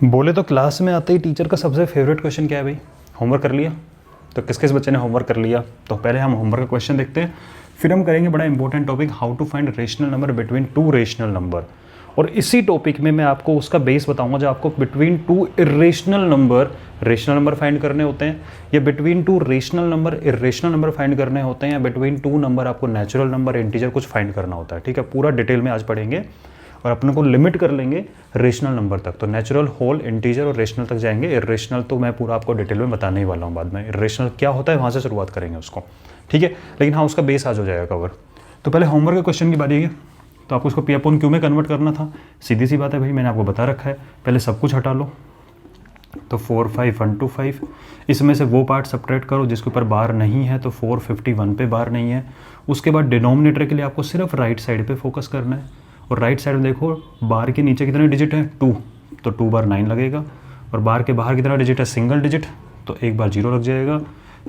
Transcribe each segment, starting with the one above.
बोले तो क्लास में आते ही टीचर का सबसे फेवरेट क्वेश्चन क्या है भाई, होमवर्क कर लिया? तो किस किस बच्चे ने होमवर्क कर लिया? तो पहले हम होमवर्क का क्वेश्चन देखते हैं, फिर हम करेंगे बड़ा important topic how to find rational number between two rational number. और इसी टॉपिक में मैं आपको उसका बेस बताऊंगा जो आपको between two irrational number find करने होते हैं, या between two rational number irrational number find करने होते हैं, या बिटवीन टू नंबर आपको नेचुरल नंबर इंटीजर कुछ फाइंड करना होता है। ठीक है, पूरा डिटेल में आज पढ़ेंगे और अपने को लिमिट कर लेंगे रेशनल नंबर तक। तो नेचुरल, होल, इंटीजर और रेशनल तक जाएंगे। इरेशनल तो मैं पूरा आपको डिटेल में बताने ही वाला हूँ बाद में। इरेशनल क्या होता है वहाँ से शुरुआत करेंगे उसको, ठीक है। लेकिन हाँ, उसका बेस आज हो जाएगा कवर। तो पहले होमवर्क के क्वेश्चन की बारी है, तो आपको उसको P/Q में कन्वर्ट करना था। सीधी सी बात है भाई, मैंने आपको बता रखा है। पहले सब कुछ हटा लो, तो 4 5 1 2 5, इसमें से वो पार्ट सब्ट्रैक्ट करो जिसके ऊपर बार नहीं है, तो 451 पे बार नहीं है। उसके बाद डिनोमिनेटर के लिए आपको सिर्फ राइट साइड पे फोकस करना है, और राइट साइड में देखो बार के नीचे कितने डिजिट है, 2, तो 2 बार 9 लगेगा। और बार के बाहर कितना डिजिट है, सिंगल डिजिट, तो एक बार 0 लग जाएगा।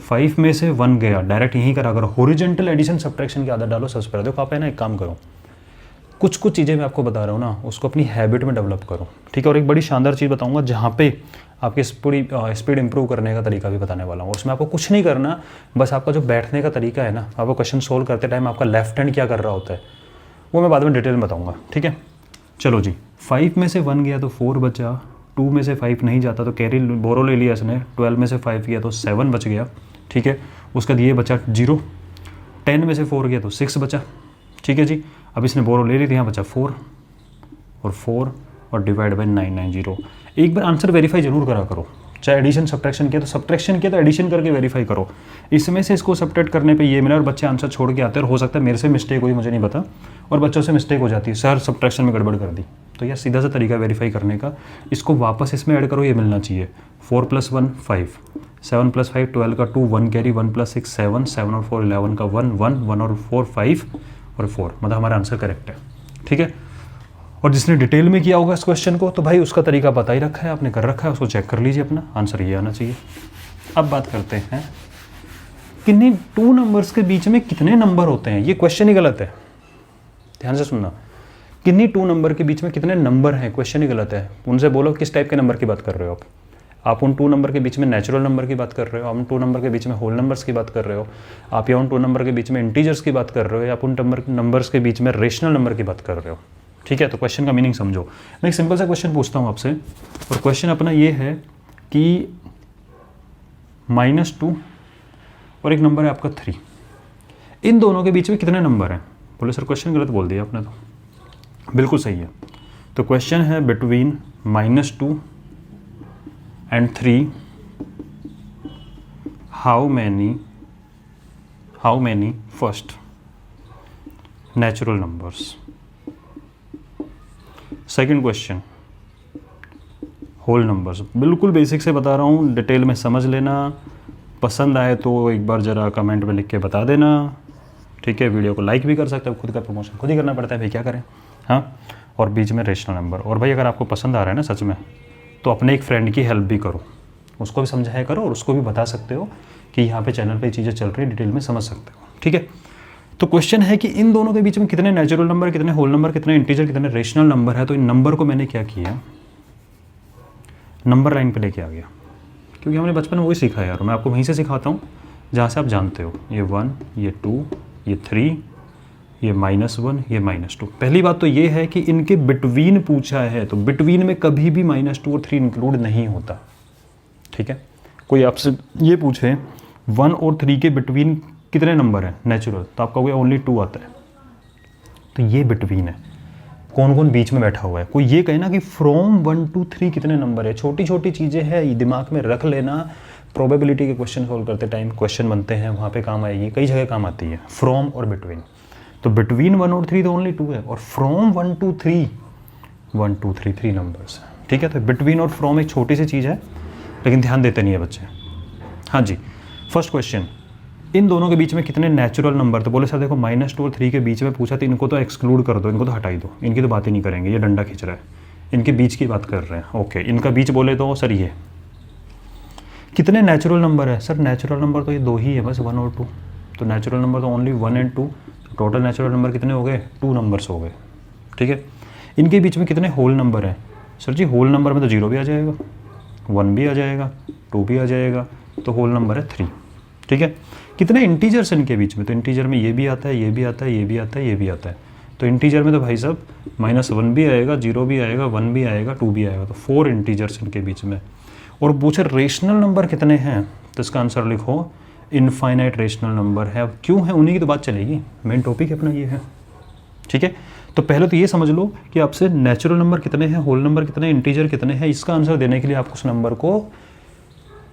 5 में से 1 गया, डायरेक्ट यहीं करा करो। हॉरिजॉन्टल एडिशन सब्ट्रैक्शन की आदत डालो सबसे पहले। देखो आप है ना, एक काम करो, कुछ चीज़ें मैं आपको बता रहा हूँ ना, उसको अपनी हैबिट में डेवलप करो, ठीक है। और एक बड़ी शानदार चीज़ बताऊँगा जहाँ पे आपकी स्पीड इंप्रूव करने का तरीका भी बताने वाला हूँ। उसमें आपको कुछ नहीं करना, बस आपका जो बैठने का तरीका है ना, आपको क्वेश्चन सोल्व करते टाइम आपका लेफ्ट हैंड क्या कर रहा होता है वो मैं बाद में डिटेल में बताऊँगा, ठीक है। चलो जी, 5 में से 1 गया तो 4 बचा, 2 में से 5 नहीं जाता तो कैरी बोरो ले लिया इसने, 12 में से 5 गया तो 7 बच गया, ठीक है। उसका ये बचा 0, 10 में से 4 गया तो 6 बचा, ठीक है जी। अब इसने बोरो ले ली तो यहाँ बचा 4 और डिवाइड बाई 990। एक बार आंसर वेरीफाई जरूर करा करो, चाहे एडिशन सब्ट्रैक्शन किया तो सब्ट्रैक्शन किया तो एडिशन करके वेरीफाई करो। इसमें से इसको सब्ट्रैक्ट करने पे ये मिला और बच्चे आंसर छोड़ के आते हैं, और हो सकता है मेरे से मिस्टेक हुई, मुझे नहीं पता, और बच्चों से मिस्टेक हो जाती है, सर सब्ट्रैक्शन में गड़बड़ कर दी। तो यह सीधा सा तरीका वेरीफाई करने का, इसको वापस इसमें ऐड करो, ये मिलना चाहिए। 4 + 1 5, 7 + 5 12 का 2, 1 कैरी, 1 + 6 7, 7 और 4 11 का 1 1 1 और 4 5 और 4, मतलब हमारा आंसर करेक्ट है, ठीक है। और जिसने डिटेल में किया होगा इस क्वेश्चन को, तो भाई उसका तरीका पता ही रखा है, आपने कर रखा है, उसको चेक कर लीजिए, अपना आंसर ये आना चाहिए। अब बात करते हैं किन्हीं टू नंबर्स के बीच में कितने नंबर होते हैं। ये क्वेश्चन ही गलत है, ध्यान से सुनना। किन्हीं टू नंबर के बीच में कितने नंबर हैं, क्वेश्चन ही गलत है। उनसे बोलो किस टाइप के नंबर की बात कर रहे हो आप उन टू नंबर के बीच में नेचुरल नंबर की बात कर रहे हो, आप उन टू नंबर के बीच में होल नंबर्स की बात कर रहे हो, आप या उन टू नंबर के बीच में इंटीजर्स की बात कर रहे हो, या आप उन नंबर्स के बीच में रेशनल नंबर की बात कर रहे हो, ठीक है। तो क्वेश्चन का मीनिंग समझो। मैं एक सिंपल सा क्वेश्चन पूछता हूँ आपसे, और क्वेश्चन अपना ये है कि -2 और एक नंबर है आपका 3, इन दोनों के बीच में कितने नंबर हैं। बोले सर क्वेश्चन गलत बोल दिया आपने, तो बिल्कुल सही है। तो क्वेश्चन है बिटवीन -2 and 3 how many first natural numbers। Second question whole numbers. बिल्कुल बेसिक से बता रहा हूँ, डिटेल में समझ लेना। पसंद आए तो एक बार ज़रा कमेंट में लिख के बता देना, ठीक है। वीडियो को लाइक भी कर सकते हो, खुद का प्रमोशन खुद ही करना पड़ता है भाई, क्या करें, हाँ। और बीच में रेशनल नंबर। और भाई अगर आपको पसंद आ रहा है ना सच में, तो अपने एक फ्रेंड की हेल्प भी करो, उसको भी समझाया करो, और उसको भी बता सकते हो कि यहाँ पे चैनल पे चीज़ें चल रही है, डिटेल में समझ सकते हो, ठीक है। तो क्वेश्चन है कि इन दोनों के बीच में कितने नेचुरल नंबर, कितने होल नंबर, कितने इंटीजर, कितने रेशनल नंबर है। तो इन नंबर को मैंने क्या किया, नंबर लाइन पे लेके आ गया, क्योंकि हमने बचपन में वही सीखा है यार। मैं आपको वहीं से सिखाता हूँ जहाँ से आप जानते हो। ये 1, ये 2, ये 3, ये -1, ये -2। पहली बात तो ये है कि इनके बिटवीन पूछा है, तो बिटवीन में कभी भी -2 और 3 इंक्लूड नहीं होता, ठीक है। कोई आपसे ये पूछे 1 और 3 के बिटवीन कितने नंबर हैं नेचुरल, तो आपका कोई ओनली 2 आता है, तो ये बिटवीन है। कौन कौन बीच में बैठा हुआ है। कोई ये कहे ना कि फ्रॉम 1 to 3 कितने नंबर है, छोटी छोटी चीज़ें हैं, ये दिमाग में रख लेना। प्रोबेबिलिटी के क्वेश्चन सोल्व करते टाइम क्वेश्चन बनते हैं, वहाँ पे काम आएगी, कई जगह काम आती है, फ्रॉम और बिटवीन। तो बिटवीन 1 और 3 तो ओनली 2 है, और फ्रॉम 1 to 3 1 2 3 3 नंबर्स हैं, ठीक है। तो बिटवीन और फ्रॉम एक छोटी सी चीज़ है, लेकिन ध्यान देते नहीं है बच्चे। हाँ जी, फर्स्ट क्वेश्चन, इन दोनों के बीच में कितने नेचुरल नंबर। तो बोले सर देखो -2 और 3 के बीच में पूछा, तो इनको तो एक्सक्लूड कर दो, इनको तो हटाई दो, इनकी तो बात ही नहीं करेंगे, ये डंडा खींच रहा है, इनके बीच की बात कर रहे हैं। ओके, इनका बीच बोले तो सर ये कितने नेचुरल नंबर है। सर नेचुरल नंबर तो ये 2 ही है बस, 1 और 2। तो नेचुरल नंबर तो ओनली 1 and 2, तो टोटल नेचुरल नंबर कितने हो गए, 2 नंबर्स हो गए, ठीक है। इनके बीच में कितने होल नंबर हैं। सर जी होल नंबर में तो 0 भी आ जाएगा, 1 भी आ जाएगा, 2 भी आ जाएगा, तो होल नंबर है 3। ठीक है, कितने इंटीजर्स इनके बीच में, तो इंटीजर में ये भी आता है, ये भी आता है, ये भी आता है, ये भी आता है, तो इंटीजर में तो भाई साहब -1 भी आएगा, 0 भी आएगा, 1 भी आएगा, 2 भी आएगा, तो 4 इंटीजर्स इनके बीच में। और पूछे रेशनल नंबर कितने हैं, तो इसका आंसर लिखो इनफाइनाइट रेशनल नंबर है। अब क्यों है उन्हीं की तो बात चलेगी, मेन टॉपिक अपना ये है। ठीक है, तो पहले तो ये समझ लो कि आपसे नेचुरल नंबर कितने हैं, होल नंबर कितने हैं, इंटीजर कितने हैं, इसका आंसर देने के लिए आपको उस नंबर को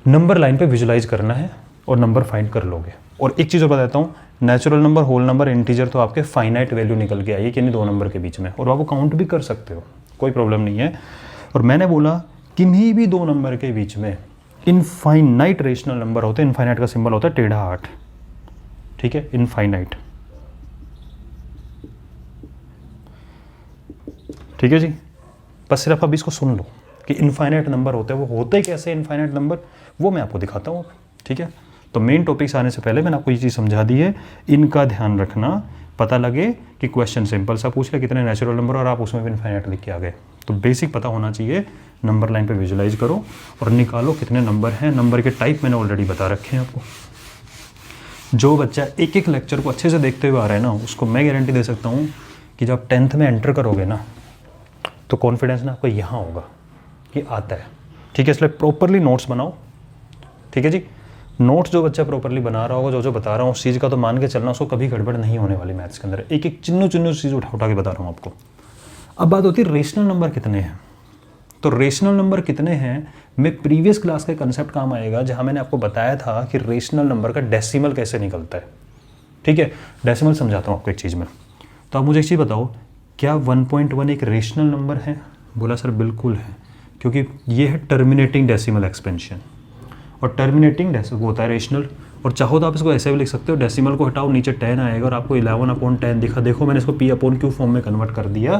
नंबर लाइन पे विजुलाइज करना है और नंबर फाइंड कर लोगे। और एक चीज़ और बताता हूँ, natural number, whole number, integer तो आपके फाइनाइट वैल्यू निकल के आई कि नहीं 2 नंबर के बीच में, और आप काउंट भी कर सकते हो, कोई प्रॉब्लम नहीं है। और मैंने बोला किन्हीं भी 2 नंबर के बीच में इनफाइनाइट रेशनल नंबर होते हैं, इनफाइनाइट का सिंबल होता है टेढ़ा 8। ठीक है, इनफाइनाइट। ठीक है जी, बस सिर्फ अब इसको सुन लो कि इनफाइनाइट नंबर होते हैं, वो होते कैसे इनफाइनाइट नंबर, वो मैं आपको दिखाता हूँ। ठीक है, तो मेन टॉपिक्स आने से पहले मैंने आपको ये चीज़ समझा दी है, इनका ध्यान रखना, पता लगे कि क्वेश्चन सिंपल सा पूछ ले कितने नेचुरल नंबर और आप उसमें भी इनफाइनाइट लिख के आ गए, तो बेसिक पता होना चाहिए। नंबर लाइन पे विजुलाइज करो और निकालो कितने नंबर हैं। नंबर के टाइप मैंने ऑलरेडी बता रखे हैं आपको। जो बच्चा एक एक लेक्चर को अच्छे से देखते हुए आ रहा है ना, उसको मैं गारंटी दे सकता हूँ कि जब आप 10th में एंटर करोगे ना, तो कॉन्फिडेंस ना आपको यहाँ होगा कि आता है। ठीक है, इसलिए प्रॉपरली नोट्स बनाओ। ठीक है जी, नोट्स जो बच्चा प्रॉपरली बना रहा होगा, जो बता रहा हूँ उस चीज़ का तो मान के चलना, उसको कभी गड़बड़ नहीं होने वाली मैथ्स के अंदर। एक एक चिन्नू चीज़ उठा के बता रहा हूँ आपको। अब बात होती है रेशनल नंबर कितने हैं। तो रेशनल नंबर कितने हैं में प्रीवियस क्लास का कंसेप्ट काम आएगा, जहाँ मैंने आपको बताया था कि रेशनल नंबर का डेसिमल कैसे निकलता है। ठीक है, डेसिमल समझाता हूँ आपको एक चीज़ में। तो आप मुझे एक चीज़ बताओ, क्या 1.1 एक रेशनल नंबर है? बोला सर बिल्कुल है, क्योंकि ये है टर्मिनेटिंग डेसिमल एक्सपेंशन, और टर्मिनेटिंग वो होता है रेशनल। और चाहो तो आप इसको ऐसे भी लिख सकते हो, डेसिमल को हटाओ, नीचे 10 आएगा और आपको 11/10 दिखा। देखो मैंने इसको P/Q फॉर्म में कन्वर्ट कर दिया,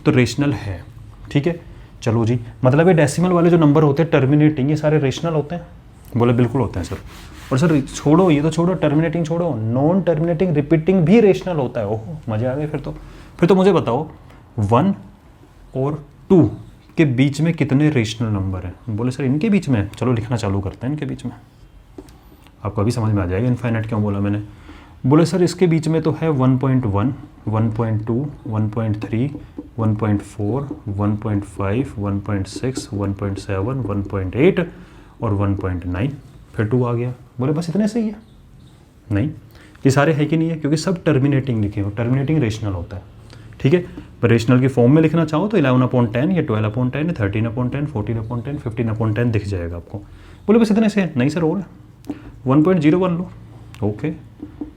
तो रेशनल है। ठीक है, चलो जी, मतलब ये डेसिमल वाले जो नंबर होते हैं टर्मिनेटिंग, ये सारे रेशनल होते हैं? बोले बिल्कुल होते हैं सर। और सर छोड़ो, ये तो छोड़ो, टर्मिनेटिंग छोड़ो, नॉन टर्मिनेटिंग रिपीटिंग भी रेशनल होता है। ओहो मजे आ गए। फिर तो मुझे बताओ 1 और 2 के बीच में कितने रेशनल नंबर हैं? बोले सर इनके बीच में, चलो लिखना चालू करते हैं इनके बीच में, आपको अभी समझ में आ जाएगा इनफाइनाइट क्यों बोला मैंने। बोले सर इसके बीच में तो है 1.1, 1.2, 1.3, 1.4, 1.5, 1.6, 1.7, 1.8 और 1.9, फिर 2 आ गया। बोले बस इतने सही है? नहीं, ये सारे है कि नहीं है, क्योंकि सब टर्मिनेटिंग लिखे हो, टर्मिनेटिंग रेशनल होता है। ठीक है, पर रेशनल की फॉर्म में लिखना चाहो तो 11/10 या 12/10 या 13/10, 14/10, 15/10 दिख जाएगा आपको। बोले बस इतने से है? नहीं सर और 1.01 लो, ओके,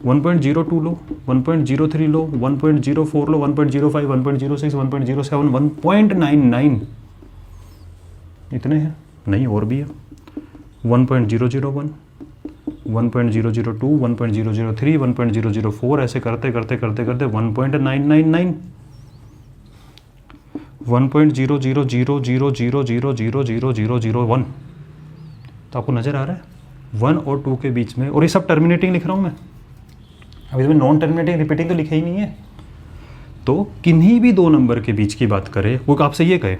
1.02 लो, 1.03 लो, 1.04 लो, 1.05, 1.06, 1.07, 1.99, इतने हैं? नहीं और भी है, 1.001, 1.002, 1.003, 1.004, ऐसे करते करते करते करते 1.999, 1.00000000001। तो आपको नज़र आ रहा है 1 और 2 के बीच में, और ये सब टर्मिनेटिंग लिख रहा हूँ मैं, अब इसमें नॉन टर्मिनेटिंग रिपीटिंग तो लिखा ही नहीं है। तो किन्हीं भी 2 नंबर के बीच की बात करें, वो आपसे ये कहे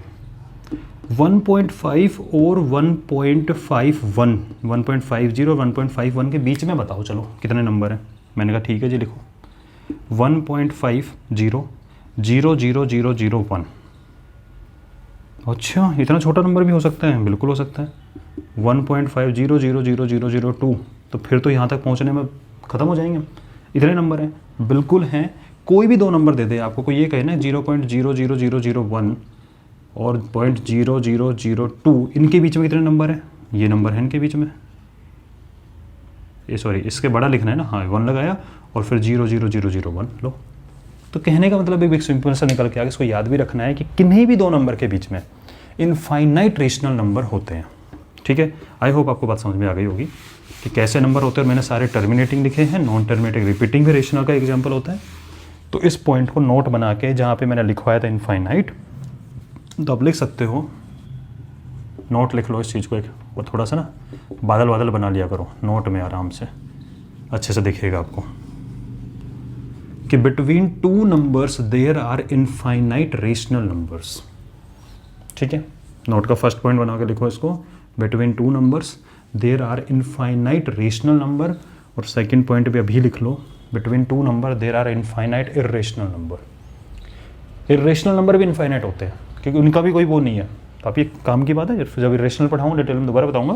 1.5 और 1.51, 1.50 और 1.51 के बीच में बताओ चलो कितने नंबर हैं। मैंने कहा ठीक है जी लिखो 1.50 00001। अच्छा इतना छोटा नंबर भी हो सकता है? बिल्कुल हो सकता है। 1.50 0000002, तो फिर तो यहाँ तक पहुँचने में ख़त्म हो जाएंगे। इतने नंबर हैं? बिल्कुल हैं। कोई भी 2 नंबर दे दे आपको, कोई ये कहे ना 0.00001 और 0.0002, इनके बीच में कितने नंबर हैं? ये नंबर है इनके बीच में, ये सॉरी इसके बड़ा लिखना है ना, हाँ 1 लगाया और फिर 0.0001 लो। तो कहने का मतलब एक सिंपल सा निकल के आगे, इसको याद भी रखना है कि किन्हीं भी 2 नंबर के बीच में इनफाइनाइट रेशनल नंबर होते हैं। ठीक है, आई होप आपको बात समझ में आ गई होगी कि कैसे नंबर होते हैं। मैंने सारे टर्मिनेटिंग लिखे हैं, नॉन टर्मिनेटिंग रिपीटिंग भी रेशनल का एग्जाम्पल होता है। तो इस पॉइंट को नोट बना के जहाँ पे मैंने लिखवाया था इनफाइनाइट, तो आप लिख सकते हो, नोट लिख लो इस चीज़ को एक, और थोड़ा सा ना बादल बादल बना लिया करो नोट में, आराम से अच्छे से दिखेगा आपको कि between 2 numbers there are infinite rational numbers. ठीक है, नोट का फर्स्ट पॉइंट बना के लिखो इसको, between two numbers there are infinite rational number, और सेकंड पॉइंट भी अभी लिख लो, between two number there are infinite irrational number. Irrational number भी इनफाइनाइट होते हैं क्योंकि उनका भी कोई वो नहीं है। तो आप ये काम की बात है, जब इर्रेशनल पढ़ाऊंगा डिटेल में दोबारा बताऊंगा,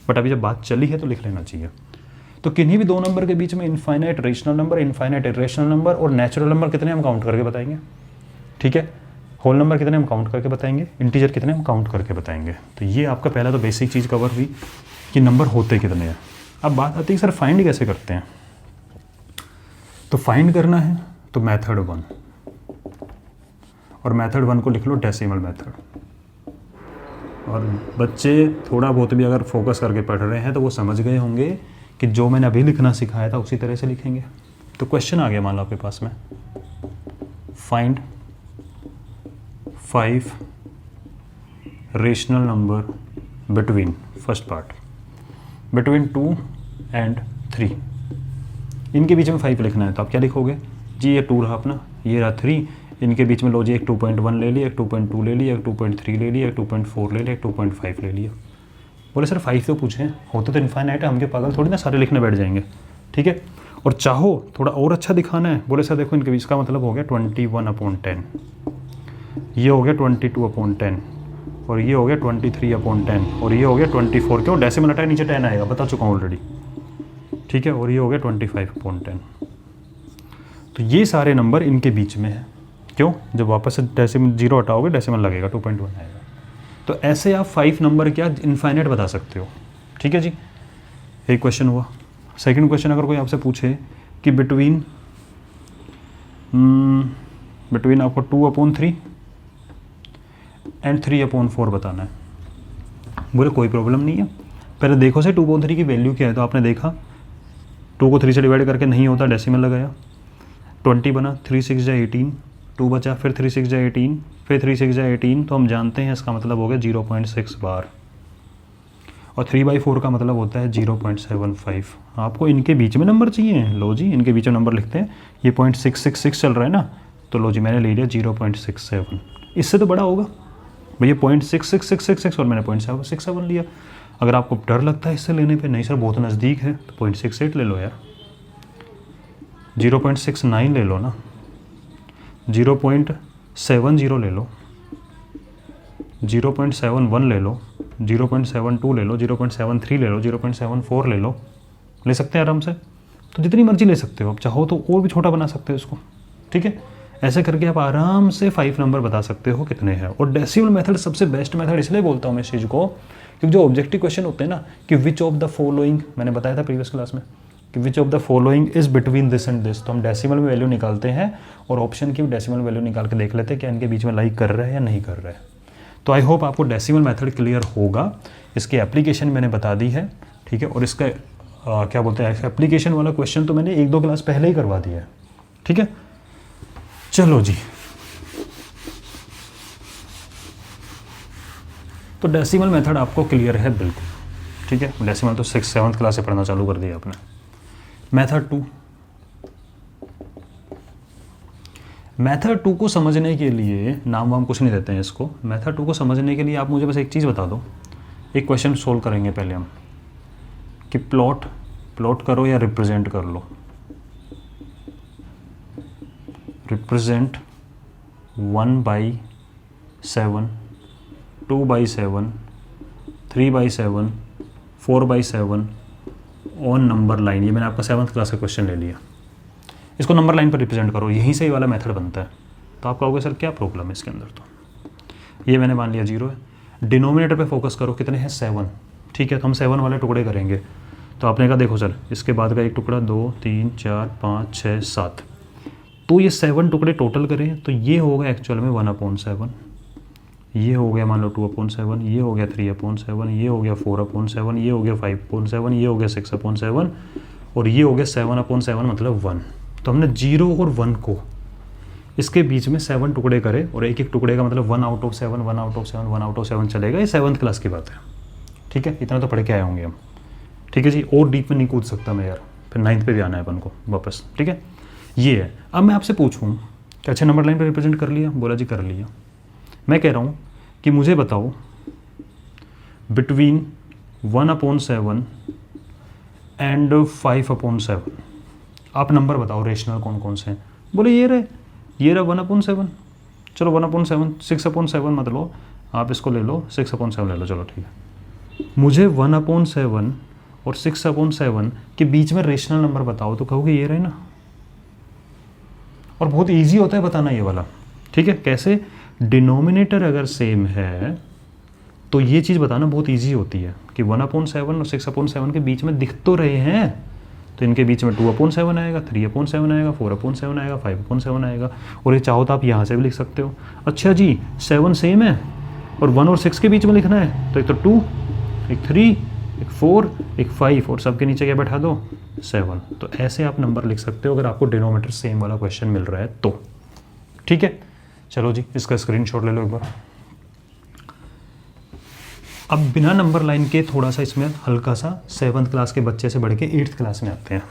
बट अभी जब बात चली है तो लिख लेना चाहिए। तो किन्हीं भी दो नंबर के बीच में infinite rational number, infinite irrational number और नेचुरल नंबर कितने हम काउंट करके बताएंगे, ठीक है। होल नंबर कितने हम काउंट करके बताएंगे, इंटीजर कितने हम काउंट करके बताएंगे। तो ये आपका पहला तो बेसिक चीज़ कवर हुई कि नंबर होते कितने हैं। अब बात आती है सर फाइंड कैसे करते हैं। तो फाइंड करना है तो मेथड 1, और मेथड 1 को लिख लो डेसिमल मेथड। और बच्चे थोड़ा बहुत भी अगर फोकस करके पढ़ रहे हैं तो वो समझ गए होंगे कि जो मैंने अभी लिखना सिखाया था उसी तरह से लिखेंगे। तो क्वेश्चन आ गया मान लो आपके पास में, find 5 rational number between, first part, between 2 and 3, इनके बीच में 5 लिखना है। तो आप क्या लिखोगे जी, ये 2 रहा अपना, ये रहा 3, इनके बीच में लो जी एक 2.1 ले लिया, एक 2.2 ले लिया, एक 2.3 ले लिया, एक 2.4 ले लिया, एक 2.5 ले लिया। बोले सर 5 तो पूछे, होते तो इनफाइनाइट है, हम के पागल थोड़ी ना सारे लिखने बैठ जाएंगे, ठीक है। और चाहो थोड़ा और अच्छा दिखाना है, बोले सर देखो इनके बीच का मतलब हो गया 21/10, ये हो गया 22/10, और ये हो गया 23/10, और ये हो गया 24, क्यों डेसिमल हटाए नीचे 10 आएगा, बता चुका हूँ ऑलरेडी, ठीक है। और ये हो गया 25/10। तो ये सारे नंबर इनके बीच में है, क्यों, जब वापस से डेसिमल 0 हटाओगे डेसिमल लगेगा, 2.1 आएगा। तो ऐसे आप 5 नंबर क्या इनफाइनाइट बता सकते हो, ठीक है जी। एक क्वेश्चन हुआ। सेकंड क्वेश्चन अगर कोई आपसे पूछे कि बिटवीन आपको 2/3 एंड 3/4 बताना है, बोले कोई प्रॉब्लम नहीं है, पहले देखो से 2/3 की वैल्यू क्या है। तो आपने देखा 2 को 3 से डिवाइड करके नहीं होता, डेसिमल लगाया, 20 बना, 3 6 जा 18, 2 बचा, फिर 3 6 जा 18, फिर 3 6 जा 18, तो हम जानते हैं इसका मतलब हो गया 0.6 बार, और 3/4 का मतलब होता है 0.75। आपको इनके बीच में नंबर चाहिए, लो जी इनके बीच में नंबर लिखते हैं। ये 0.666 चल रहा है ना, तो लो जी मैंने ले लिया 0.67, इससे तो बड़ा होगा भैया 0.66666, और मैंने 0.67 लिया। अगर आपको डर लगता है इससे लेने पे, नहीं सर बहुत नज़दीक है, तो 0.68 ले लो यार, 0.69 ले लो ना, 0.70 ले लो, 0.71 ले लो, 0.72 ले लो, 0.73 ले लो, 0.74 ले सकते हैं आराम से। तो जितनी मर्जी ले सकते हो, आप चाहो तो और भी छोटा बना सकते हो इसको, ठीक है। ऐसे करके आप आराम से 5 नंबर बता सकते हो कितने हैं। और डेसिमल मेथड सबसे बेस्ट मेथड इसलिए बोलता हूँ मैं इस चीज़ को, क्योंकि जो ऑब्जेक्टिव क्वेश्चन होते हैं ना कि विच ऑफ द फॉलोइंग, मैंने बताया था प्रीवियस क्लास में कि which of the following is between this and this, तो हम डेसिमल में वैल्यू निकालते हैं और ऑप्शन की भी डेसिमल वैल्यू निकाल के देख लेते हैं क्या इनके बीच में लाइक कर रहा है या नहीं कर रहा है। तो आई होप आपको डेसिमल मेथड क्लियर होगा। इसकी एप्लीकेशन मैंने बता दी है, ठीक है। और इसका क्या बोलते हैं एप्लीकेशन वाला क्वेश्चन तो मैंने 1-2 क्लास पहले ही करवा दिया है, ठीक है। चलो जी, तो डेसिमल मेथड आपको क्लियर है बिल्कुल, ठीक है। डेसिमल तो 6th-7th क्लास से पढ़ना चालू कर दिया आपने। मेथड 2, मेथड 2 को समझने के लिए नाम वाम कुछ नहीं देते हैं इसको। मेथड 2 को समझने के लिए आप मुझे बस एक चीज़ बता दो, एक क्वेश्चन सोल्व करेंगे पहले हम कि प्लॉट करो या रिप्रेजेंट कर लो। Represent 1/7, 2/7, 3/7, 4/7 on number line. ये मैंने आपका 7th क्लास का क्वेश्चन ले लिया, इसको नंबर लाइन पर रिप्रेजेंट करो, यहीं से ही वाला मेथड बनता है। तो आप कहोगे सर क्या प्रॉब्लम है इसके अंदर। तो ये मैंने मान लिया 0 है, डिनोमिनेटर पे फोकस करो, कितने हैं 7, ठीक है। तो हम 7 वाले टुकड़े करेंगे। तो आपने कहा देखो सर इसके बाद का एक टुकड़ा 2 3 4 5 6 7, तो ये 7 टुकड़े टोटल करें तो ये होगा एक्चुअल में 1/7, ये हो गया मान लो 2/7, ये हो गया 3/7, ये हो गया 4/7, ये हो गया 5/7, ये हो गया 6/7, और ये हो गया 7/7 मतलब 1। तो हमने 0 और 1 को इसके बीच में 7 टुकड़े करे, और एक एक टुकड़े का मतलब 1/7, 1/7, 1/7 चलेगा। ये 7th क्लास की बात है, ठीक है। इतना तो पढ़ के आए होंगे हम, ठीक है जी। और डीप में नहीं कूद सकता मैं यार, फिर 9th पे भी आना है अपन को वापस, ठीक है। ये है। अब मैं आपसे पूछूं कि अच्छा नंबर लाइन पर रिप्रेजेंट कर लिया, बोला जी कर लिया। मैं कह रहा हूँ कि मुझे बताओ बिटवीन 1/7 एंड 5/7। आप नंबर बताओ रेशनल कौन कौन से हैं। बोले ये रहा 1/7। चलो 1/7, 6/7 मत लो, आप इसको ले लो, 6/7 ले लो, चलो ठीक है। मुझे 1/7 और 6/7 के बीच में रेशनल नंबर बताओ, तो कहोगे ये रहे ना। और बहुत इजी होता है बताना ये वाला, ठीक है। कैसे? डिनोमिनेटर अगर सेम है तो ये चीज़ बताना बहुत इजी होती है कि 1/7 और 6/7 के बीच में दिख तो रहे हैं, तो इनके बीच में 2/7 आएगा, 3/7 आएगा, 4/7 आएगा, 5/7 आएगा। और ये चाहो तो आप यहाँ से भी लिख सकते हो। अच्छा जी 7 सेम है और 1 और 6 के बीच में लिखना है, तो एक तो 2, एक 3, एक 4, एक 5 और सबके नीचे क्या बैठा दो 7। तो ऐसे आप नंबर लिख सकते हो अगर आपको डिनोमिनेटर सेम वाला क्वेश्चन मिल रहा है तो, ठीक है। चलो जी इसका स्क्रीनशॉट ले लो एक बार। अब बिना नंबर लाइन के थोड़ा सा इसमें हल्का सा 7th क्लास के बच्चे से बढ़ के 8th क्लास में आते हैं,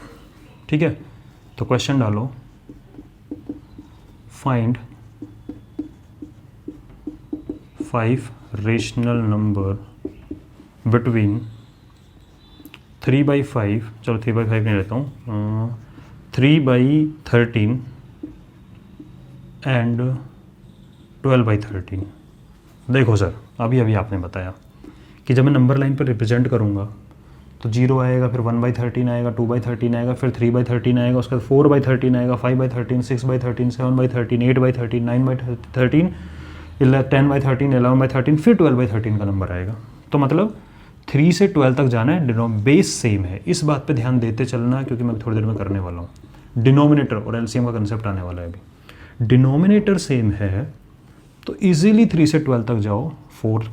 ठीक है। तो क्वेश्चन डालो, फाइंड 5 रेशनल नंबर बिटवीन 3/5, चलो 3/5 नहीं लेता हूँ, 3/13 एंड 12/13। देखो सर अभी आपने बताया कि जब मैं नंबर लाइन पर रिप्रेजेंट करूँगा तो 0 आएगा, फिर 1/13 आएगा, 2/13 आएगा, फिर 3/13 आएगा, उसके बाद 4/13 आएगा, 5/13, 6/13, 7/13, 8/13, 9/13, 10/13, 11/13, फिर 12/13 का नंबर आएगा। तो मतलब 3 से 12 तक जाना है, बेस सेम है। इस बात पे ध्यान देते चलना क्योंकि मैं थोड़ी देर में करने वाला हूँ। डिनोमिनेटर और एलसीएम का कंसेप्ट आने वाला है अभी। डिनोमिनेटर सेम है तो इजीली 3 से 12 तक जाओ, 4,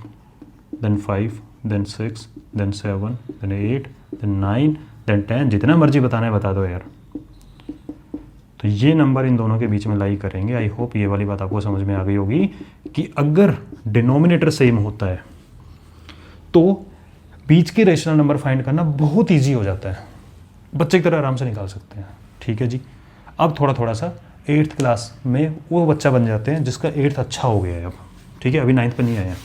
then 5, then 6, then 7, then 8, then 9, then 10, जितना मर्जी बताना है बता दो यार। तो ये नंबर इन दोनों के बीच में लाई करेंगे। आई होप ये वाली बात आपको समझ में आ गई होगी कि अगर डिनोमिनेटर सेम होता है तो बीच के रेशनल नंबर फाइंड करना बहुत ईजी हो जाता है, बच्चे की तरह आराम से निकाल सकते हैं, ठीक है जी। अब थोड़ा सा 8th क्लास में वो बच्चा बन जाते हैं जिसका 8th अच्छा हो गया है अब, ठीक है, अभी 9th पे नहीं आया।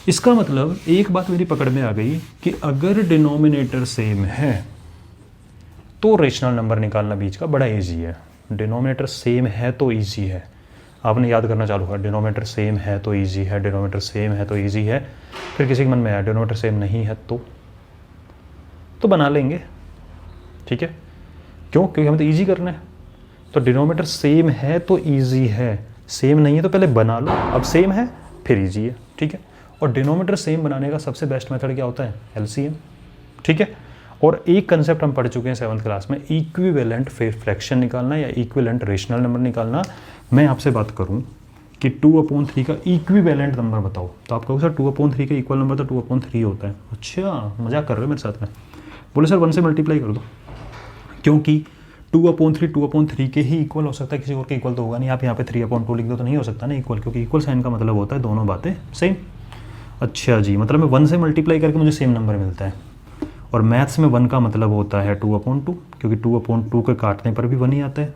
इसका मतलब एक बात मेरी पकड़ में आ गई कि अगर डिनोमिनेटर सेम है तो रेशनल नंबर निकालना बीच का बड़ा इजी है। डिनोमिनेटर सेम है तो इजी है, आपने याद करना चालू कर, डिनोमिनेटर सेम है तो इजी है, डिनोमिनेटर सेम है तो इजी है। फिर किसी के मन में आया डिनोमिनेटर सेम नहीं है तो बना लेंगे, ठीक है। क्यों? क्योंकि हमें तो ईजी करना है। तो डिनोमिनेटर सेम है तो ईजी है, सेम नहीं है तो पहले बना लो, अब सेम है फिर ईजी है, ठीक है। और डिनोमिनेटर सेम बनाने का सबसे बेस्ट मेथड क्या होता है? एलसीएम, ठीक है। और एक कंसेप्ट हम पढ़ चुके हैं 7th क्लास में, इक्विवेलेंट फ्रैक्शन निकालना या इक्विवेलेंट रेशनल नंबर निकालना। मैं आपसे बात करूं कि 2/3 का इक्विवेलेंट नंबर बताओ, तो आप कहोगे सर 2/3 का इक्वल नंबर तो 2/3 होता है। अच्छा मजाक कर रहे हो मेरे साथ में? बोले सर 1 से मल्टीप्लाई कर दो, क्योंकि 2/3 के ही इक्वल हो सकता है, किसी और के इक्वल तो होगा नहीं। आप यहाँ पे 3/2 लिख दो तो नहीं हो सकता ना इक्वल, क्योंकि इक्वल साइन का मतलब होता है दोनों बातें सेम। अच्छा जी, मतलब मैं 1 से मल्टीप्लाई करके मुझे सेम नंबर मिलता है। और मैथ्स में 1 का मतलब होता है 2/2, क्योंकि 2/2 के काटने पर भी 1 ही आता है,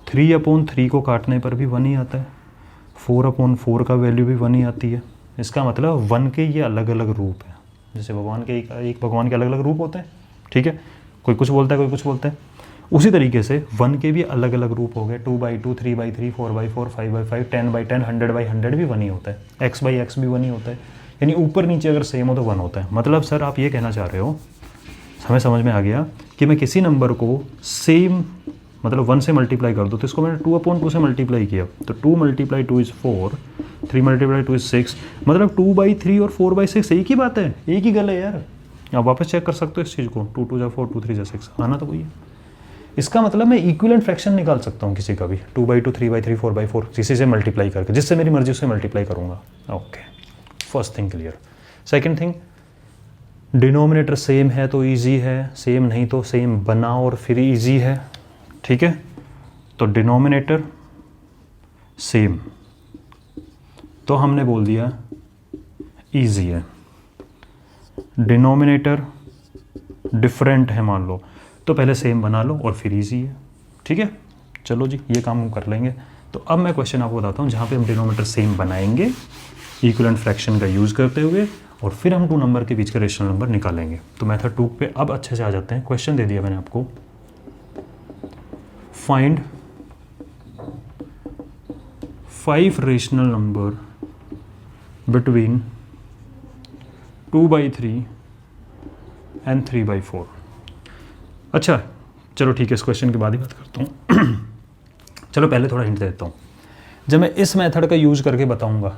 3/3 को काटने पर भी 1 ही आता है, 4/4 का वैल्यू भी 1 ही आती है। इसका मतलब 1 के ये अलग अलग रूप हैं, जैसे भगवान के एक भगवान के अलग अलग रूप होते हैं, ठीक है। कोई कुछ बोलता है, कोई कुछ बोलता है। उसी तरीके से 1 के भी अलग अलग रूप हो गए, 2/2, 3/3, 4/4, 5/5, 10/10, 100/100 भी 1 ही होता है, x/x भी 1 ही होता है। यानी ऊपर नीचे अगर सेम हो तो 1 होता है। मतलब सर आप ये कहना चाह रहे हो, हमें समझ में आ गया कि मैं किसी नंबर को सेम मतलब 1 से मल्टीप्लाई कर दूँ, तो इसको मैंने 2/2 से मल्टीप्लाई किया, तो 2 × 2 = 4, 3 × 2 = 6, मतलब 2/3 और 4/6 एक ही बात है, एक ही गल है यार। आप वापस चेक कर सकते हो इस चीज़ को, 2 × 2 = 4, 2 × 3 = 6, आना तो वही है। इसका मतलब मैं इक्विवेलेंट फ्रैक्शन निकाल सकता हूँ किसी का भी, 2/2, 3/3, 4/4, किसी से मल्टीप्लाई करके, जिससे मेरी मर्जी उससे मल्टीप्लाई करूँगा। Okay, first thing clear. Second thing, denominator same है तो इजी है, सेम नहीं तो सेम बनाओ और फिर इजी है, ठीक है। तो डिनोमिनेटर सेम तो हमने बोल दिया इजी है, डिनोमिनेटर डिफरेंट है मान लो, तो पहले सेम बना लो और फिर इजी है, ठीक है। चलो जी ये काम हम कर लेंगे। तो अब मैं क्वेश्चन आपको बताता हूँ जहाँ पे हम डिनोमिनेटर सेम बनाएंगे इक्विवेलेंट फ्रैक्शन का यूज़ करते हुए, और फिर हम 2 नंबर के बीच का रेशनल नंबर निकालेंगे। तो मेथड 2 पे अब अच्छे से आ जाते हैं। क्वेश्चन दे दिया मैंने आपको, find 5 rational number between 2/3 and 3/4। अच्छा चलो ठीक है, इस क्वेश्चन के बाद ही बात करता हूँ। चलो पहले थोड़ा हिंट देता हूँ। जब मैं इस मेथड का यूज़ करके बताऊँगा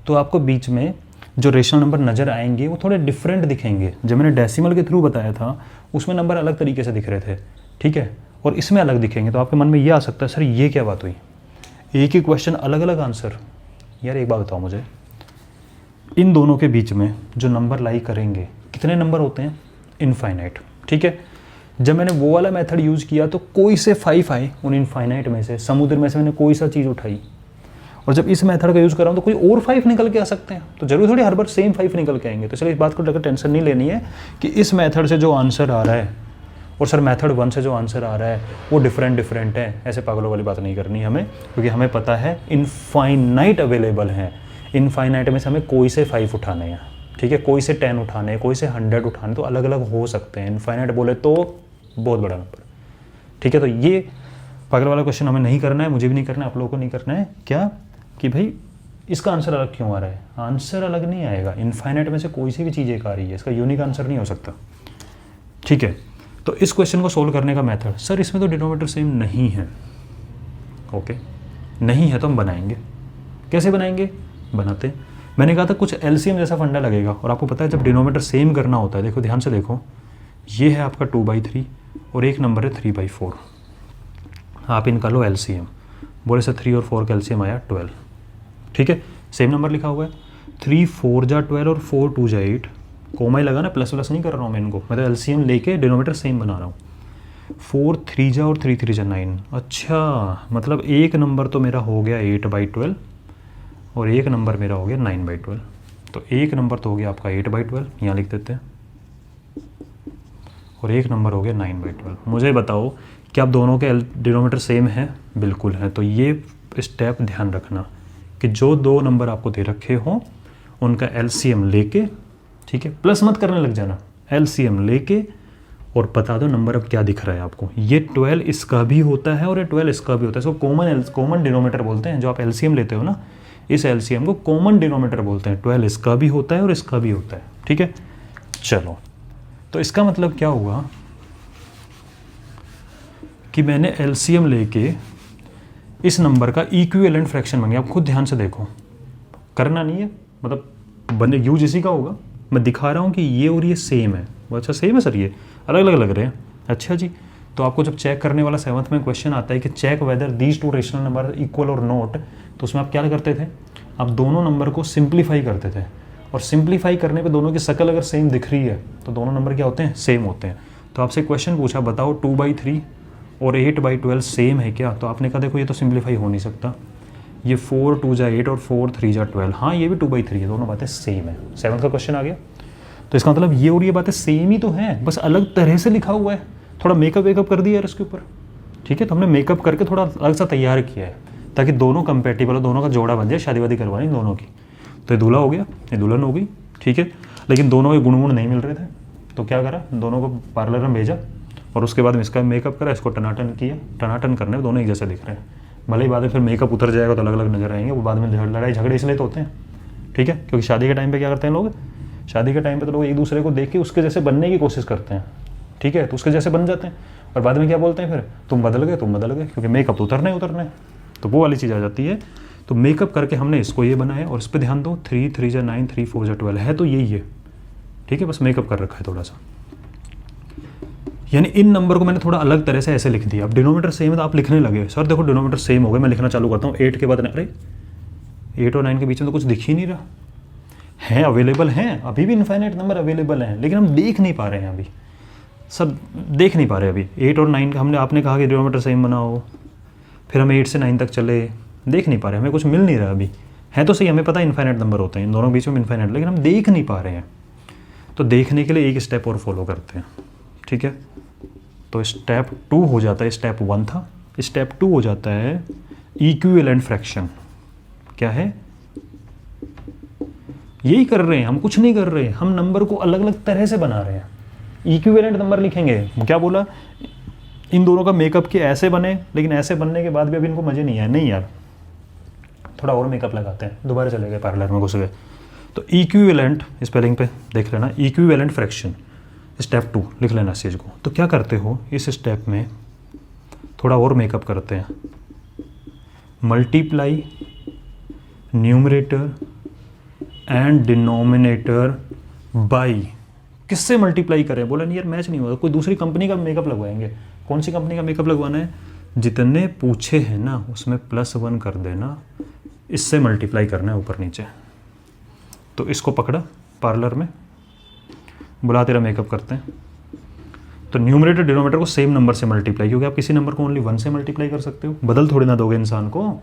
तो आपको बीच में जो रेशनल नंबर नज़र आएंगे वो थोड़े डिफरेंट दिखेंगे। जब मैंने डेसिमल के थ्रू बताया था उसमें नंबर अलग तरीके से दिख रहे थे, ठीक है, और इसमें अलग दिखेंगे। तो आपके मन में ये आ सकता है सर ये क्या बात हुई, एक ही क्वेश्चन अलग अलग आंसर। यार एक बात बताओ मुझे, इन दोनों के बीच में जो नंबर लाई करेंगे कितने नंबर होते हैं, इनफाइनाइट, ठीक है। जब मैंने वो वाला मेथड यूज़ किया तो कोई से 5 आए उन इनफाइनाइट में से, समुद्र में से मैंने कोई सा चीज़ उठाई, और जब इस मेथड का यूज़ कर रहा हूँ तो कोई और 5 निकल के आ सकते हैं। तो जरूर थोड़ी हर बार सेम 5 निकल के आएंगे। तो चलिए इस बात को लेकर टेंशन नहीं लेनी है कि इस मेथड से जो आंसर आ रहा है और सर मेथड 1 से जो आंसर आ रहा है वो डिफरेंट है, ऐसे पागलों वाली बात नहीं करनी हमें, क्योंकि हमें पता है इनफाइनाइट अवेलेबल हैं। इनफाइनाइट में से हमें कोई से 5 उठाने हैं, ठीक है, कोई से 10 उठाने हैं, कोई से 100 उठाने, तो अलग अलग हो सकते हैं। इनफाइनाइट बोले तो बहुत बड़ा नंबर, ठीक है। तो ये पागल वाला क्वेश्चन हमें नहीं करना है, मुझे भी नहीं करना है, आप लोगों को नहीं करना है। क्या कि भाई इसका आंसर अलग क्यों आ रहा है, आंसर अलग नहीं आएगा। इनफाइनाइट में से कोई सी भी चीज़ एक आ रही है, इसका यूनिक आंसर नहीं हो सकता, ठीक है। तो इस क्वेश्चन को सोल्व करने का मेथड, सर इसमें तो डिनोमिनेटर सेम नहीं है, ओके, नहीं है तो हम बनाएंगे। कैसे बनाएंगे, बनाते हैं। मैंने कहा था कुछ एलसीएम जैसा फंडा लगेगा, और आपको पता है जब डिनोमिनेटर सेम करना होता है, देखो ध्यान से देखो, ये है आपका 2/3 और एक नंबर है 3/4। आप इनका लो एलसीएम, बोले सर 3 और 4 का एलसीएम आया 12, ठीक है, सेम नंबर लिखा हुआ है। 3 4 जा 12 और 4 2 जा 8, कोमा ही लगा ना, प्लस प्लस नहीं कर रहा हूँ मैं इनको, मैं तो एलसीएम लेके डिनोमिनेटर सेम बना रहा हूँ। 4 3 जा और 3 3 जा 9। अच्छा मतलब एक नंबर तो मेरा हो गया 8/12 और एक नंबर मेरा हो गया 9/12। तो एक नंबर तो हो गया आपका 8/12, यहाँ लिख देते हैं, और एक नंबर हो गया 9/12। मुझे बताओ क्या आप दोनों के डिनोमिनेटर सेम है, बिल्कुल है। तो ये स्टेप ध्यान रखना कि जो 2 नंबर आपको दे रखे हों उनका एलसीएम लेके, ठीक है, प्लस मत करने लग जाना, एलसीएम लेके और बता दो नंबर अब क्या दिख रहा है आपको। ये 12 इसका भी होता है और ये 12 इसका भी होता है। इसको कॉमन डिनोमिनेटर बोलते हैं। जो आप एलसीएम लेते हो ना, इस एलसीएम को कॉमन डिनोमिनेटर बोलते हैं। 12 इसका भी होता है और इसका भी होता है, ठीक है। चलो तो इसका मतलब क्या हुआ कि मैंने एलसीएम लेके इस नंबर का इक्विवेलेंट फ्रैक्शन बन गया। आप खुद ध्यान से देखो, करना नहीं है, मतलब बने यूज इसी का होगा। मैं दिखा रहा हूँ कि ये और ये सेम है। वो अच्छा सेम है सर, ये अलग अलग लग रहे हैं। अच्छा जी, तो आपको जब चेक करने वाला 7th में क्वेश्चन आता है कि check whether these 2 rational number equal और नॉट, तो उसमें आप क्या करते थे, आप दोनों नंबर को सिंप्लीफाई करते थे, और सिंप्लीफाई करने पे दोनों की शक्ल अगर सेम दिख रही है तो दोनों नंबर क्या होते हैं, सेम होते हैं। तो आपसे क्वेश्चन पूछा बताओ 2/3 और 8/12 सेम है क्या, तो आपने कहा देखो ये तो सिंप्लीफाई हो नहीं सकता, ये 4 2 जा 8 और 4 3 जा 12, हाँ ये भी 2/3 है, दोनों बातें सेम है। 7th का क्वेश्चन आ गया। तो इसका मतलब ये और ये बातें सेम ही तो हैं, बस अलग तरह से लिखा हुआ है, थोड़ा मेकअप वेकअप कर दिया यार इसके ऊपर, ठीक है। तो हमने मेकअप करके थोड़ा अलग सा तैयार किया है ताकि दोनों कंपेटिबल हो, दोनों का जोड़ा बन जाए, शादी वादी करवानी दोनों की। तो ये दूल्हा हो गया, ये दुल्हन हो गई, ठीक है। लेकिन दोनों के गुण नहीं मिल रहे थे, तो क्या करा, दोनों को पार्लर में भेजा और उसके बाद में इसका मेकअप करा, इसको टनाटन किया। टनाटन करने में दोनों एक जैसे दिख रहे हैं, भले ही बाद में फिर मेकअप उतर जाएगा तो अलग अलग नजर आएंगे, वो बाद में लड़ाई झगड़े इसलिए तो होते हैं, ठीक है। क्योंकि शादी के टाइम पे क्या करते हैं लोग, शादी के टाइम पे तो लोग एक दूसरे को देख के उसके जैसे बनने की कोशिश करते हैं, ठीक है, तो उसके जैसे बन जाते हैं, और बाद में क्या बोलते हैं फिर, तुम बदल गए, क्योंकि मेकअप तो उतरना है, तो वो वाली चीज़ आ जाती है। तो मेकअप करके हमने इसको ये बनाया, और इस पर ध्यान दो, 3 3 जा 9 3 4 जा 12 है, तो यही है, ठीक है, बस मेकअप कर रखा है थोड़ा सा। यानी इन नंबर को मैंने थोड़ा अलग तरह से ऐसे लिख दिया। अब डिनोमीटर सेम है तो आप लिखने लगे, सर देखो डिनोमीटर सेम हो गए, मैं लिखना चालू करता हूँ 8 के बाद, अरे 8 और 9 के बीच में तो कुछ दिख ही नहीं रहा है, अवेलेबल हैं, अभी भी इनफाइनाइट नंबर अवेलेबल हैं, लेकिन हम देख नहीं पा रहे हैं अभी, सब देख नहीं पा रहे अभी। 8 और 9 हमने, आपने कहा कि डिनोमीटर सेम बनाओ, फिर हम 8 से 9 तक चले, देख नहीं पा रहे, हमें कुछ मिल नहीं रहा अभी। है तो सही, हमें पता है इनफाइनाइट नंबर होते हैं, इन दोनों के बीच में इनफाइनाइट, लेकिन हम देख नहीं पा रहे हैं। तो देखने के लिए एक स्टेप और फॉलो करते हैं, ठीक है। तो स्टेप 2 हो जाता है, स्टेप 1 था, स्टेप 2 हो जाता है इक्विवेलेंट फ्रैक्शन। क्या है, यही कर रहे हैं हम, कुछ नहीं कर रहे हैं, हम नंबर को अलग अलग तरह से बना रहे हैं। इक्विवेलेंट नंबर लिखेंगे, क्या बोला, इन दोनों का मेकअप के ऐसे बने, लेकिन ऐसे बनने के बाद भी अभी इनको मजे नहीं आए, नहीं यार थोड़ा और मेकअप लगाते हैं, दोबारा चले गए पैरेलल में घुस गए। तो इक्विवेलेंट स्पेलिंग पे देख लेना, इक्विवेलेंट फ्रैक्शन स्टेप 2 लिख लेना इस चीज़ को। तो क्या करते हो इस स्टेप में, थोड़ा और मेकअप करते हैं, multiply numerator and denominator by, किससे मल्टीप्लाई करें, बोला नहीं यार मैच नहीं होगा, कोई दूसरी कंपनी का मेकअप लगवाएंगे। कौन सी कंपनी का मेकअप लगवाना है, जितने पूछे हैं ना उसमें +1 कर देना, इससे मल्टीप्लाई करना है ऊपर नीचे। तो इसको पकड़ा पार्लर में, बुला तेरा मेकअप करते हैं। तो न्यूमरेटर डिनोमिनेटर को सेम नंबर से मल्टीप्लाई, क्योंकि आप किसी नंबर को ओनली 1 से मल्टीप्लाई कर सकते हो, बदल थोड़ी ना दोगे इंसान को,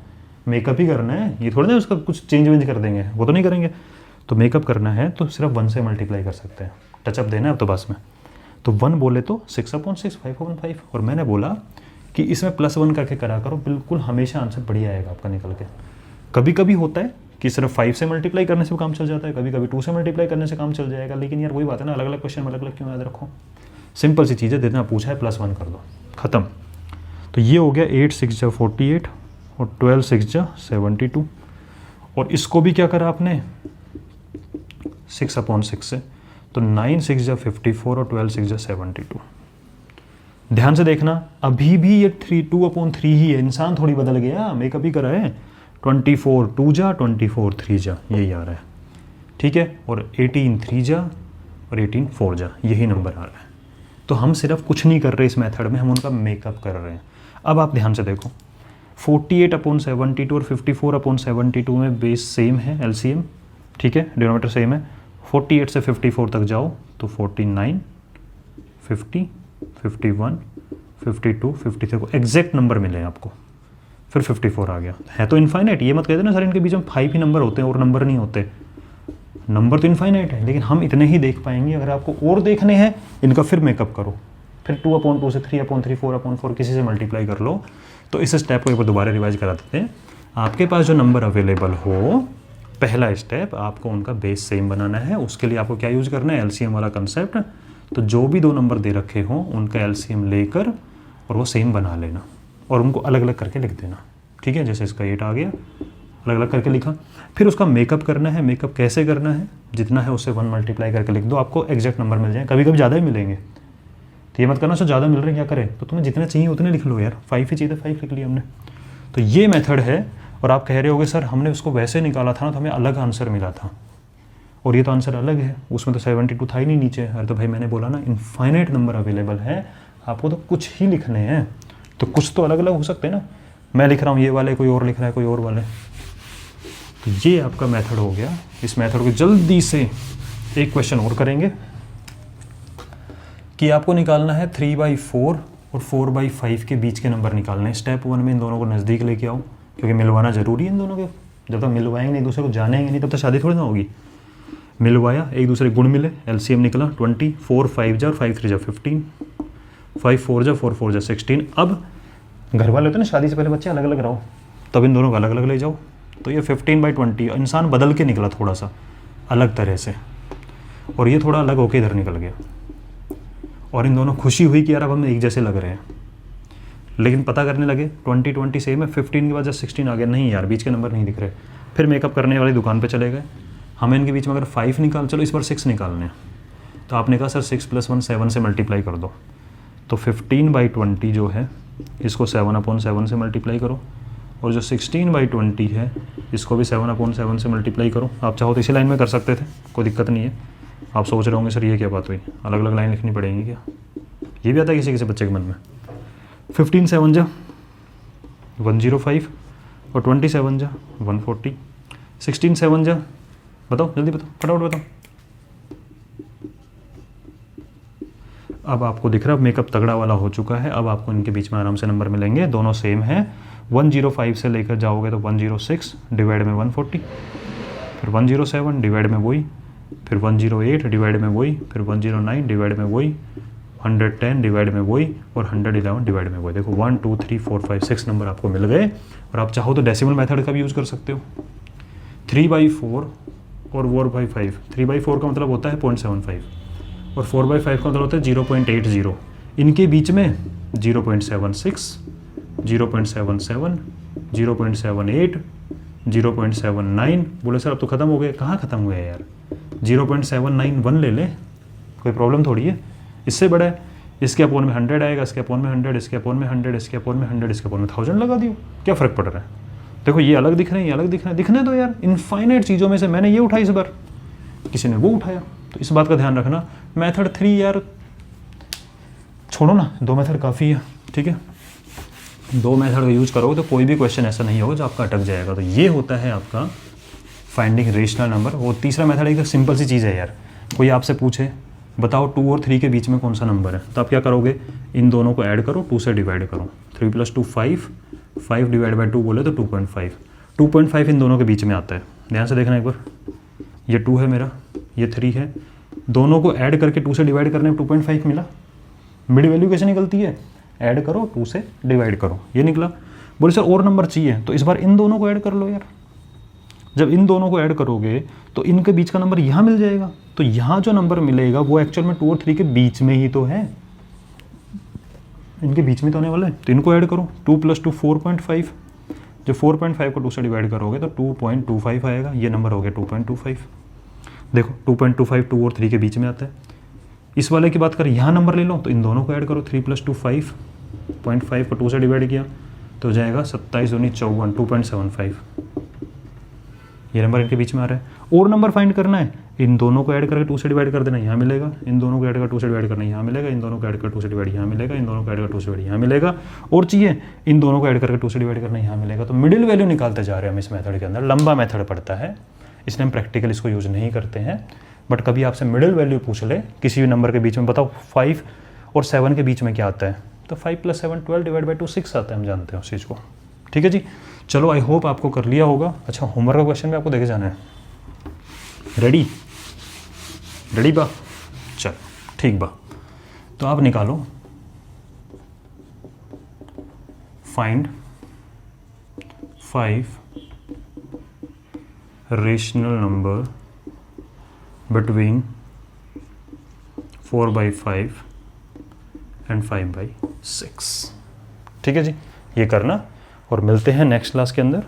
मेकअप ही करना है, ये थोड़ी ना उसका कुछ चेंज वेंज कर देंगे, वो तो नहीं करेंगे। तो मेकअप करना है तो सिर्फ 1 से मल्टीप्लाई कर सकते हैं, टचअप देना है अब तो बस में। तो 1 बोले तो 6/6, 5/5, और मैंने बोला कि इसमें +1 करके करा करो, बिल्कुल हमेशा आंसर बढ़िया आएगा आपका निकल के। कभी कभी होता है कि सिर्फ 5 से मल्टीप्लाई करने से काम चल जाता है, कभी कभी 2 से मल्टीप्लाई करने से काम चल जाएगा, लेकिन यार वही बात है ना, अलग अलग क्वेश्चन अलग अलग क्यों याद रखो, सिंपल सी चीज़ें, देना पूछा है +1 कर दो, ख़त्म। तो ये हो गया 8 6 जा 48 और 12 6 जा 72, और इसको भी क्या करा आपने 6/6 से, तो 9 6 जा 54 और 12 6 जा 72। ध्यान से देखना, अभी भी ये 2/3 ही है, इंसान थोड़ी बदल गया, मेकअप ही करा है। 24 2 जा 24 3 जा, यही आ रहा है, ठीक है, और 18 3 जा और 18 4 जा, यही नंबर आ रहा है। तो हम सिर्फ कुछ नहीं कर रहे इस मेथड में, हम उनका मेकअप कर रहे हैं। अब आप ध्यान से देखो, 48/72 और 54/72 में बेस सेम है, LCM, ठीक है, डिनोमिनेटर सेम है। 48 से 54 तक जाओ तो 49 50 51 52 53 को एग्जैक्ट नंबर मिले आपको, फिर 54 आ गया। है तो इनफाइनाइट, ये मत कहते ना सर इनके बीच में 5 ही नंबर होते हैं और नंबर नहीं होते, नंबर तो इनफाइनाइट है, लेकिन हम इतने ही देख पाएंगे। अगर आपको और देखने हैं इनका, फिर मेकअप करो, फिर 2/2 से 3/3 4/4 किसी से मल्टीप्लाई कर लो। तो इस स्टेप को एक बार दोबारा रिवाइज करा देते हैं। आपके पास जो नंबर अवेलेबल हो, पहला स्टेप आपको उनका बेस सेम बनाना है। उसके लिए आपको क्या यूज़ करना है, LCM वाला कंसेप्ट। तो जो भी 2 नंबर दे रखे हों उनका LCM लेकर और वो सेम बना लेना और उनको अलग अलग करके लिख देना, ठीक है। जैसे इसका 8 आ गया, अलग अलग करके लिखा। फिर उसका मेकअप करना है। मेकअप कैसे करना है, जितना है उससे 1 मल्टीप्लाई करके लिख दो, आपको एग्जैक्ट नंबर मिल जाए। कभी कभी ज़्यादा ही मिलेंगे, तो ये मत करना सर ज़्यादा मिल रहे हैं क्या करें, तो तुम्हें जितने चाहिए उतने लिख लो यार। 5 ही चाहिए, 5 लिख लिया हमने। तो ये मेथड है। और आप कह रहे होगे सर हमने उसको वैसे निकाला था ना तो हमें अलग आंसर मिला था, और ये तो आंसर अलग है, उसमें तो 72 था ही नहीं नीचे। अरे तो भाई मैंने बोला ना इनफाइनाइट नंबर अवेलेबल है, आपको तो कुछ ही लिखने हैं, तो कुछ तो अलग अलग हो सकते हैं ना। मैं लिख रहा हूँ ये वाले, कोई और लिख रहा है कोई और वाले। तो ये आपका मेथड हो गया। इस मेथड को जल्दी से एक क्वेश्चन और करेंगे कि आपको निकालना है 3/4 और 4/5 के बीच के नंबर निकालने हैं। स्टेप 1 में इन दोनों को नज़दीक लेके आओ, क्योंकि मिलवाना ज़रूरी है इन दोनों के। जब तक मिलवाएंगे नहीं, एक दूसरे को जानेंगे नहीं, तब तक शादी थोड़ी ना होगी। मिलवाया, एक दूसरे गुण मिले, LCM निकला 20, 4 5 जा और 5 3 जा 15, 5 4 जा 4 4 जा 16। अब घर वाले होते हैं ना, शादी से पहले बच्चे अलग अलग रहो, तब इन दोनों को अलग अलग ले जाओ। तो ये 15/20 इंसान बदल के निकला थोड़ा सा अलग तरह से, और ये थोड़ा अलग होके इधर निकल गया। और इन दोनों खुशी हुई कि यार अब हम एक जैसे लग रहे हैं, लेकिन पता करने लगे 20 20 सेम है, 15 के बाद जब 16 आ गया, नहीं यार बीच के नंबर नहीं दिख रहे। फिर मेकअप करने वाली दुकान पे चले गए। हमें इनके बीच में अगर 5 निकाल, चलो इस बार 6 निकालने हैं, तो आपने कहा सर 6 + 1 7 से मल्टीप्लाई कर दो। तो 15/20 जो है इसको 7/7 से मल्टीप्लाई करो, और जो 16/20 है इसको भी 7/7 से मल्टीप्लाई करो। आप चाहो तो इसी लाइन में कर सकते थे, कोई दिक्कत नहीं है। आप सोच रहे होंगे सर ये क्या बात हुई, अलग अलग लाइन लिखनी पड़ेगी क्या, ये भी आता है किसी किसी बच्चे के मन में। 15 7 जा 105 और 27 जा 140, 16 7 जा, बताओ जल्दी बताओ, फटाफट बताओ। अब आपको दिख रहा है मेकअप तगड़ा वाला हो चुका है। अब आपको इनके बीच में आराम से नंबर मिलेंगे, दोनों सेम है। 105 से लेकर जाओगे तो 106 डिवाइड में 140, फिर 107 डिवाइड में वही, फिर 108 डिवाइड में वही, फिर 109 डिवाइड में वही, 110 डिवाइड में वही, और 111 डिवाइड में वही। देखो 1 2 3 4 5 6 नंबर आपको मिल गए। और आप चाहो तो डेसिमल मेथड का भी यूज़ कर सकते हो। 3/4 और 4/5, 3/4 का मतलब होता है 0.75 और 4/5 का मतलब होता है 0.80। इनके बीच में 0.76, 0.77, 0.78, 0.79। बोले सर अब तो ख़त्म हो गए, कहाँ ख़त्म हुए हैं यार, 0.791 ले लें, कोई प्रॉब्लम थोड़ी है। इससे बड़ा है, इसके अपोन में 100 आएगा, इसके अपोन में 100, इसके अपोन में 100, इसके अपोन में 100, इसके अपोन में 1000 लगा दियो, क्या फ़र्क पड़ रहा है। देखो ये अलग दिख रहे हैं, ये अलग दिख रहे हैं, दिखने दो यार। इनफाइनाइट चीज़ों में से मैंने ये उठाई इस बार, किसी ने वो उठाया, तो इस बात का ध्यान रखना। मेथड 3 यार छोड़ो ना, 2 मेथड काफ़ी है, ठीक है। 2 मेथड का यूज़ करोगे तो कोई भी क्वेश्चन ऐसा नहीं होगा जो आपका अटक जाएगा। तो ये होता है आपका फाइंडिंग रेशनल नंबर। वो तीसरा मेथड एक सिंपल सी चीज़ है यार, कोई आपसे पूछे बताओ 2 और 3 के बीच में कौन सा नंबर है, तो आप क्या करोगे, इन दोनों को ऐड करो, 2 से डिवाइड करो। 3 + 2 5, 5 डिवाइड बाई 2 बोले तो 2.5, 2.5 इन दोनों के बीच में आता है। ध्यान से देखना एक बार, ये 2 है मेरा, ये 3 है, दोनों को ऐड करके 2 से डिवाइड करने में 2.5 मिला। मिड वैल्यू कैसे निकलती है, ऐड करो 2 से डिवाइड करो, ये निकला। बोले सर और नंबर चाहिए, तो इस बार इन दोनों को ऐड कर लो यार। जब इन दोनों को ऐड करोगे तो इनके बीच का नंबर यहाँ मिल जाएगा, तो यहाँ जो नंबर मिलेगा वो एक्चुअल में 2 और 3 के बीच में ही तो है, इनके बीच में तो आने वाला है, तो इनको ऐड करो। 2 + 2 4.5, जब 4.5 को 2 से डिवाइड करोगे तो 2.25 आएगा, ये नंबर हो गया 2.25। देखो 2.25 2 और 3 के बीच में आता है। इस वाले की बात करें, यहाँ नंबर ले लो तो इन दोनों को ऐड करो। 3 + 2 5.5 को 2 से डिवाइड किया तो हो जाएगा 27 दूनी 54, 2.75, ये नंबर इनके बीच में आ रहा है। और नंबर फाइंड करना है, इन दोनों को ऐड करके 2 से डिवाइड कर देना, यहाँ मिलेगा। इन दोनों को ऐड कर 2 से डिवाइड करना, यहाँ मिलेगा। इन दोनों को ऐड कर 2 से डिवाइड यहाँ मिलेगा। इन दोनों को ऐड कर 2 से डिवाइड यहाँ मिलेगा। और चाहिए, इन दोनों को ऐड करके 2 से डिवाइड करना, यहाँ मिलेगा। तो मिडिल वैल्यू निकालते जा रहे हैं हम इस मेथड के अंदर। लंबा मेथड पड़ता है, इसलिए हम प्रैक्टिकल इसको यूज़ नहीं करते हैं। बट कभी आपसे मिडिल वैल्यू पूछ ले किसी भी नंबर के बीच में, बताओ 5 और 7 के बीच में क्या आता है, तो 5 + 7 12 डिवाइड बाई 2 6 आता है, हम जानते हैं उस चीज़ को। ठीक है जी, चलो आई होप आपको कर लिया होगा। अच्छा, होमवर्क का क्वेश्चन भी आपको देखे जाना है, रेडी रेडी बा, चल ठीक बा। तो आप निकालो, find 5 rational number between 4/5 and 5/6। ठीक है जी, ये करना और मिलते हैं नेक्स्ट क्लास के अंदर।